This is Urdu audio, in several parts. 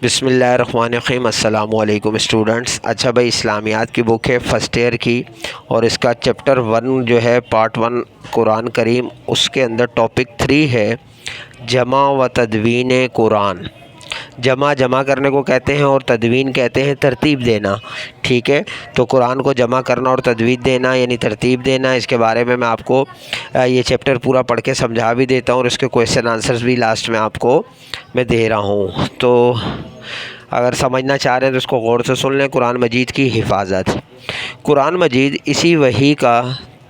بسم اللہ الرحمن الرحیم۔ السلام علیکم اسٹوڈنٹس۔ اچھا بھائی، اسلامیات کی بک ہے فرسٹ ایئر کی، اور اس کا چیپٹر 1 جو ہے پارٹ 1 قرآن کریم، اس کے اندر ٹاپک 3 ہے جمع و تدوین قرآن۔ جمع کرنے کو کہتے ہیں اور تدوین کہتے ہیں ترتیب دینا، ٹھیک ہے؟ تو قرآن کو جمع کرنا اور تدوین دینا یعنی ترتیب دینا، اس کے بارے میں آپ کو یہ چیپٹر پورا پڑھ کے سمجھا بھی دیتا ہوں، اور اس کے کویشچن آنسرز بھی لاسٹ میں آپ کو میں دے رہا ہوں۔ تو اگر سمجھنا چاہ رہے ہیں تو اس کو غور سے سن لیں۔ قرآن مجید کی حفاظت۔ قرآن مجید اسی وحی کا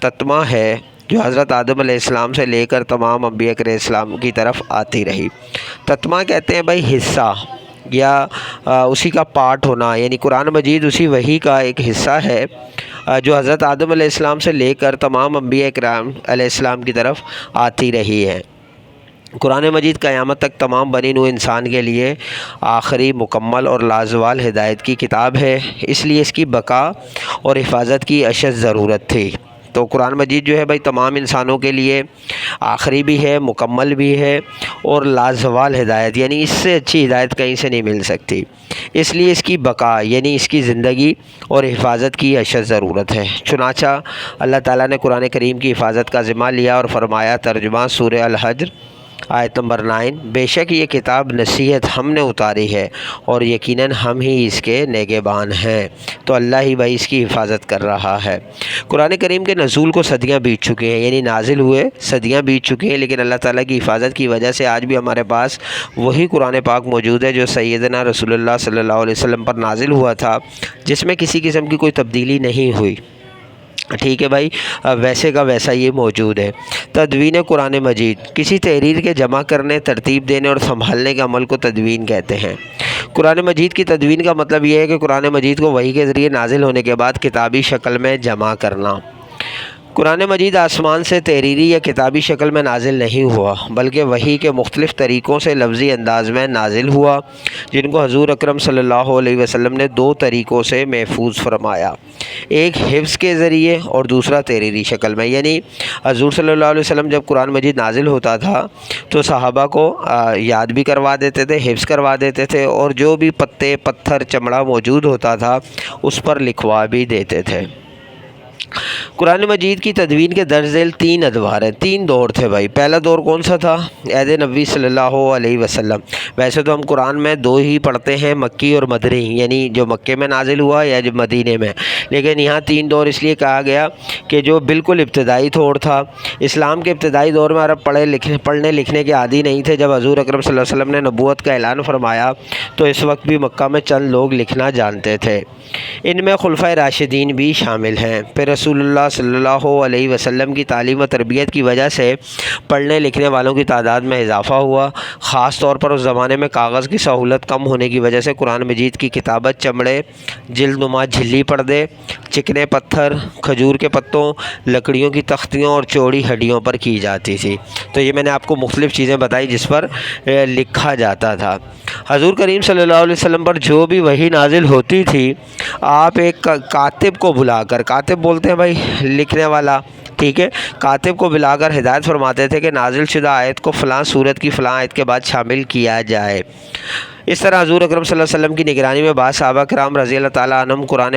تتمہ ہے جو حضرت آدم علیہ السلام سے لے کر تمام انبیاء علیہ السلام کی طرف آتی رہی۔ تتمہ کہتے ہیں بھائی حصہ یا اسی کا پارٹ ہونا، یعنی قرآن مجید اسی وحی کا ایک حصہ ہے جو حضرت آدم علیہ السلام سے لے کر تمام انبیاء کرام علیہ السلام کی طرف آتی رہی ہے۔ قرآن مجید قیامت تک تمام بنی نوع انسان کے لیے آخری، مکمل اور لازوال ہدایت کی کتاب ہے، اس لیے اس کی بقا اور حفاظت کی اشد ضرورت تھی۔ تو قرآن مجید جو ہے بھائی تمام انسانوں کے لیے آخری بھی ہے، مکمل بھی ہے اور لازوال ہدایت، یعنی اس سے اچھی ہدایت کہیں سے نہیں مل سکتی، اس لیے اس کی بقا یعنی اس کی زندگی اور حفاظت کی اشد ضرورت ہے۔ چنانچہ اللہ تعالیٰ نے قرآن کریم کی حفاظت کا ذمہ لیا اور فرمایا، ترجمہ سورہ الحجر آیت نمبر 9، بے شک یہ کتاب نصیحت ہم نے اتاری ہے اور یقیناً ہم ہی اس کے نگہبان ہیں۔ تو اللہ ہی بھائی اس کی حفاظت کر رہا ہے۔ قرآن کریم کے نزول کو صدیاں بیت چکے ہیں، یعنی نازل ہوئے صدیاں بیت چکے ہیں، لیکن اللہ تعالیٰ کی حفاظت کی وجہ سے آج بھی ہمارے پاس وہی قرآن پاک موجود ہے جو سیدنا رسول اللہ صلی اللہ علیہ وسلم پر نازل ہوا تھا، جس میں کسی قسم کی کوئی تبدیلی نہیں ہوئی، ٹھیک ہے بھائی؟ ویسے کا ویسا یہ موجود ہے۔ تدوین قرآن مجید، کسی تحریر کے جمع کرنے، ترتیب دینے اور سنبھالنے کے عمل کو تدوین کہتے ہیں۔ قرآن مجید کی تدوین کا مطلب یہ ہے کہ قرآن مجید کو وحی کے ذریعے نازل ہونے کے بعد کتابی شکل میں جمع کرنا۔ قرآن مجید آسمان سے تحریری یا کتابی شکل میں نازل نہیں ہوا، بلکہ وحی کے مختلف طریقوں سے لفظی انداز میں نازل ہوا، جن کو حضور اکرم صلی اللہ علیہ وسلم نے 2 طریقوں سے محفوظ فرمایا، ایک حفظ کے ذریعے اور دوسرا تحریری شکل میں۔ یعنی حضور صلی اللہ علیہ وسلم جب قرآن مجید نازل ہوتا تھا تو صحابہ کو یاد بھی کروا دیتے تھے، حفظ کروا دیتے تھے، اور جو بھی پتے، پتھر، چمڑا موجود ہوتا تھا اس پر لکھوا بھی دیتے تھے۔ قرآن مجید کی تدوین کے درج ذیل 3 ادوار ہیں، 3 دور تھے بھائی۔ پہلا دور کون سا تھا؟ عہد نبوی صلی اللہ علیہ وسلم۔ ویسے تو ہم قرآن میں 2 ہی پڑھتے ہیں، مکی اور مدنی، یعنی جو مکے میں نازل ہوا یا جو مدینے میں، لیکن یہاں 3 دور اس لیے کہا گیا کہ جو بالکل ابتدائی دور تھا، اسلام کے ابتدائی دور میں عرب پڑھنے لکھنے کے عادی نہیں تھے۔ جب حضور اکرم صلی اللہ علیہ وسلم نے نبوت کا اعلان فرمایا تو اس وقت بھی مکہ میں چند لوگ لکھنا جانتے تھے، ان میں خلفائے راشدین بھی شامل ہیں۔ پھر رسول اللہ صلی اللہ علیہ وسلم کی تعلیم و تربیت کی وجہ سے پڑھنے لکھنے والوں کی تعداد میں اضافہ ہوا، خاص طور پر اس زمانے میں کاغذ کی سہولت کم ہونے کی وجہ سے قرآن مجید کی کتابت چمڑے، جلد نما جھلی پردے، چکنے پتھر، کھجور کے پتوں، لکڑیوں کی تختیوں اور چوڑی ہڈیوں پر کی جاتی تھی۔ تو یہ میں نے آپ کو مختلف چیزیں بتائی جس پر لکھا جاتا تھا۔ حضور کریم صلی اللہ علیہ وسلم پر جو بھی وحی نازل ہوتی تھی، آپ ایک کاتب کو بلا کر، کاتب بولتے ہیں بھائی لکھنے والا، ٹھیک ہے، کاتب کو بلا کر ہدایت فرماتے تھے کہ نازل شدہ آیت کو فلاں سورت کی فلاں آیت کے بعد شامل کیا جائے۔ اس طرح حضور اکرم صلی اللہ علیہ وسلم کی نگرانی میں بعض صحابہ کرام رضی اللہ تعالیٰ عنہم قرآن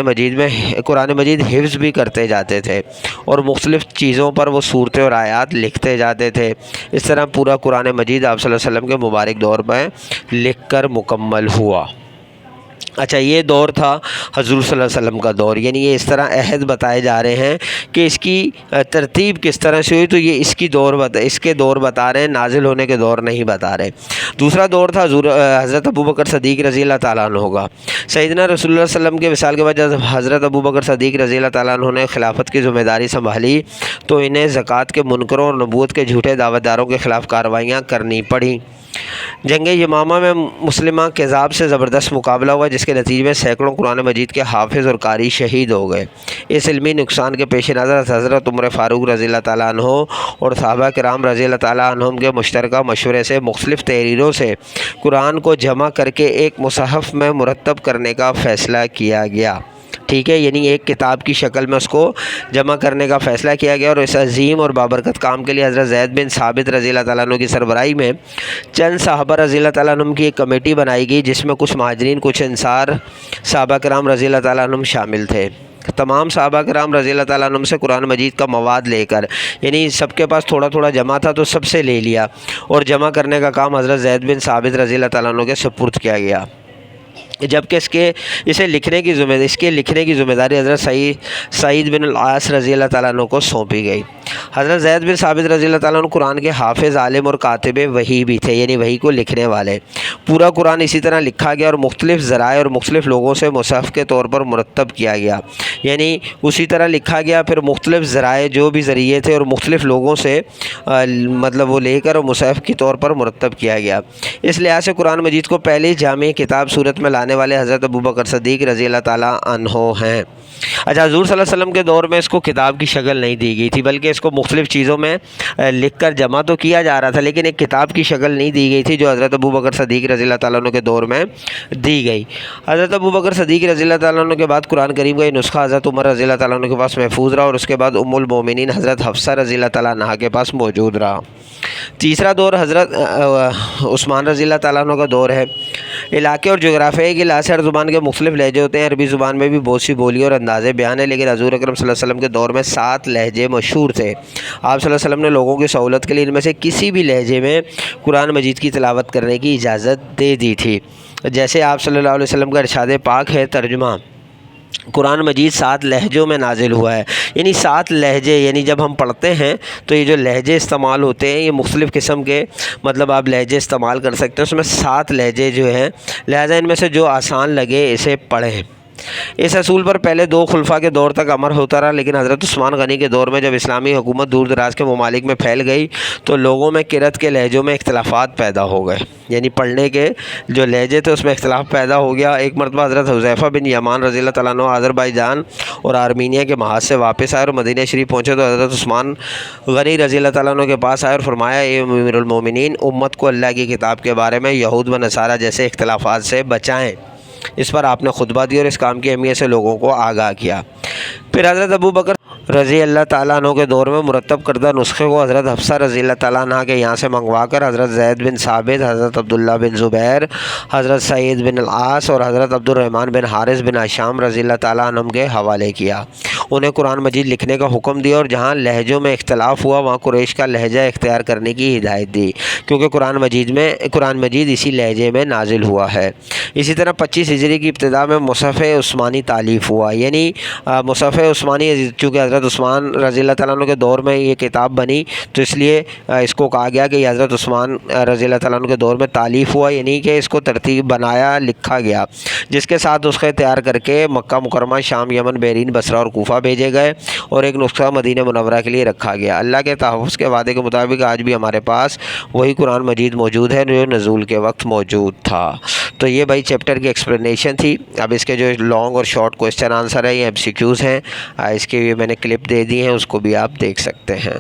مجید حفظ بھی کرتے جاتے تھے، اور مختلف چیزوں پر وہ صورتیں اور آیات لکھتے جاتے تھے۔ اس طرح پورا قرآن مجید آپ صلی اللہ علیہ وسلم کے مبارک دور میں لکھ کر مکمل ہوا۔ اچھا، یہ دور تھا حضور صلی اللہ علیہ وسلم کا دور، یعنی یہ اس طرح عہد بتائے جا رہے ہیں کہ اس کی ترتیب کس طرح سے ہوئی، تو یہ اس کے دور بتا رہے ہیں، نازل ہونے کے دور نہیں بتا رہے۔ دوسرا دور تھا حضرت ابوبکر صدیق رضی اللہ تعالیٰ عنہ کا۔ سیدنا رسول اللہ صلی اللہ علیہ وسلم کے وصال کے بعد جب حضرت ابوبکر صدیق رضی اللہ تعالیٰ عنہ نے خلافت کی ذمہ داری سنبھالی تو انہیں زکوٰۃ کے منکروں اور نبوت کے جھوٹے دعوت داروں کے خلاف کارروائیاں کرنی پڑیں۔ جنگ یمامہ میں مسلمہ کذاب سے زبردست مقابلہ ہوا، جس کے نتیجے میں سینکڑوں قرآن مجید کے حافظ اور قاری شہید ہو گئے۔ اس علمی نقصان کے پیش نظر حضرت عمر فاروق رضی اللہ تعالیٰ عنہ اور صحابہ کرام رضی اللہ تعالیٰ عنہم کے مشترکہ مشورے سے مختلف تحریروں سے قرآن کو جمع کر کے ایک مصحف میں مرتب کرنے کا فیصلہ کیا گیا، ٹھیک ہے، یعنی ایک کتاب کی شکل میں اس کو جمع کرنے کا فیصلہ کیا گیا، اور اس عظیم اور بابرکت کام کے لیے حضرت زید بن ثابت رضی اللہ تعالیٰ عنہ کی سربراہی میں چند صحابہ رضی اللہ تعالیٰ عنہ کی ایک کمیٹی بنائی گئی، جس میں کچھ مہاجرین، کچھ انصار صحابہ کرام رضی اللہ تعالیٰ عنہ شامل تھے۔ تمام صحابہ کرام رضی اللہ تعالیٰ عنہ سے قرآن مجید کا مواد لے کر، یعنی سب کے پاس تھوڑا تھوڑا جمع تھا تو سب سے لے لیا، اور جمع کرنے کا کام حضرت زید بن ثابت رضی اللہ تعالیٰ عنہ کے سپرد کیا گیا، جبکہ اسے لکھنے کی ذمہ داری حضرت سعید بن العاص رضی اللہ تعالیٰ عنہ کو سونپی گئی۔ حضرت زید بن ثابت رضی اللہ تعالیٰ عنہ قرآن کے حافظ، عالم اور کاتب وحی بھی تھے، یعنی وحی کو لکھنے والے۔ پورا قرآن اسی طرح لکھا گیا اور مختلف ذرائع اور مختلف لوگوں سے مصحف کے طور پر مرتب کیا گیا، یعنی اسی طرح لکھا گیا، پھر مختلف ذرائع جو بھی ذریعے تھے اور مختلف لوگوں سے مطلب وہ لے کر اور مصحف کے طور پر مرتب کیا گیا۔ اس لحاظ سے قرآن مجید کو پہلی جامع کتاب صورت میں لانے والے حضرت ابوبکر صدیق رضی اللہ تعالیٰ عنہ ہیں۔ اچھا، حضور صلی اللہ علیہ وسلم کے دور میں اس کو کتاب کی شکل نہیں دی گئی تھی، بلکہ اس کو مختلف چیزوں میں لکھ کر جمع تو کیا جا رہا تھا، لیکن ایک کتاب کی شکل نہیں دی گئی تھی جو حضرت ابوبکر صدیق رضی اللہ تعالیٰ عنہ کے دور میں دی گئی۔ حضرت ابوبکر صدیق رضی اللہ تعالیٰ عنہ کے بعد قرآن کریم کا یہ نسخہ حضرت عمر رضی اللہ تعالیٰ عنہ کے پاس محفوظ رہا، اور اس کے بعد ام المومنین حضرت حفصہ رضی اللہ تعالیٰ عنہ کے پاس موجود رہا۔ تیسرا دور حضرت عثمان رضی اللہ تعالیٰ عنہ کا دور ہے۔ علاقے اور جغرافیے کے لحاظ سے ہر زبان کے مختلف لہجے ہوتے ہیں۔ عربی زبان میں بھی بہت سی بولی اور انداز بیان ہے، لیکن حضور اکرم صلی اللہ علیہ وسلم کے دور میں 7 لہجے مشہور تھے۔ آپ صلی اللہ علیہ وسلم نے لوگوں کی سہولت کے لیے ان میں سے کسی بھی لہجے میں قرآن مجید کی تلاوت کرنے کی اجازت دے دی تھی۔ جیسے آپ صلی اللہ علیہ وسلم کا ارشاد پاک ہے، ترجمہ: قرآن مجید 7 لہجوں میں نازل ہوا ہے، یعنی 7 لہجے، یعنی جب ہم پڑھتے ہیں تو یہ جو لہجے استعمال ہوتے ہیں یہ مختلف قسم کے مطلب آپ لہجے استعمال کر سکتے ہیں، اس میں 7 لہجے جو ہیں، لہذا ان میں سے جو آسان لگے اسے پڑھیں۔ اس اصول پر پہلے 2 خلفاء کے دور تک عمل ہوتا رہا، لیکن حضرت عثمان غنی کے دور میں جب اسلامی حکومت دور دراز کے ممالک میں پھیل گئی تو لوگوں میں قرأت کے لہجوں میں اختلافات پیدا ہو گئے، یعنی پڑھنے کے جو لہجے تھے اس میں اختلاف پیدا ہو گیا۔ ایک مرتبہ حضرت حذیفہ بن یمان رضی اللہ تعالیٰ عنہ آذربائیجان اور آرمینیا کے محاذ سے واپس آئے اور مدینہ شریف پہنچے تو حضرت عثمان غنی رضی اللہ تعالیٰ عنہ کے پاس آئے اور فرمایا: اے امیر المومنین، امت کو اللہ کی کتاب کے بارے میں یہود و نصارہ جیسے اختلافات سے بچائیں۔ اس پر آپ نے خطبہ دیا اور اس کام کی اہمیت سے لوگوں کو آگاہ کیا۔ پھر حضرت ابوبکر رضی اللہ تعالیٰ عنہ کے دور میں مرتب کردہ نسخے کو حضرت حفصہ رضی اللہ تعالیٰ عنہ کے یہاں سے منگوا کر حضرت زید بن ثابت، حضرت عبداللہ بن زبیر، حضرت سعید بن العاص اور حضرت عبد الرحمن بن حارث بن ہشام رضی اللہ تعالیٰ عنہ کے حوالے کیا۔ انہیں قرآن مجید لکھنے کا حکم دیا اور جہاں لہجوں میں اختلاف ہوا وہاں قریش کا لہجہ اختیار کرنے کی ہدایت دی، کیونکہ قرآن مجید اسی لہجے میں نازل ہوا ہے۔ اسی طرح 25 ہجری کی ابتدا میں مصحف عثمانی تالیف ہوا، یعنی مصحف عثمانی چونکہ حضرت عثمان رضی اللہ تعالیٰ عنہ کے دور میں یہ کتاب بنی تو اس لیے اس کو کہا گیا کہ یہ حضرت عثمان رضی اللہ تعالیٰ عنہ کے دور میں تالیف ہوا، یعنی کہ اس کو ترتیب بنایا، لکھا گیا، جس کے ساتھ نسخے تیار کر کے مکہ مکرمہ، شام، یمن، بحرین، بصرہ اور کوفہ بھیجے گئے اور ایک نسخہ مدینہ منورہ کے لیے رکھا گیا۔ اللہ کے تحفظ کے وعدے کے مطابق آج بھی ہمارے پاس وہی قرآن مجید موجود ہے جو نزول کے وقت موجود تھا۔ تو یہ بھائی چیپٹر کی ایکسپلینیشن تھی۔ اب اس کے جو لانگ اور شارٹ کوسچن آنسر ہے، یہ MCQs ہیں، اس کے میں نے کلپ دے دی ہیں، اس کو بھی آپ دیکھ سکتے ہیں۔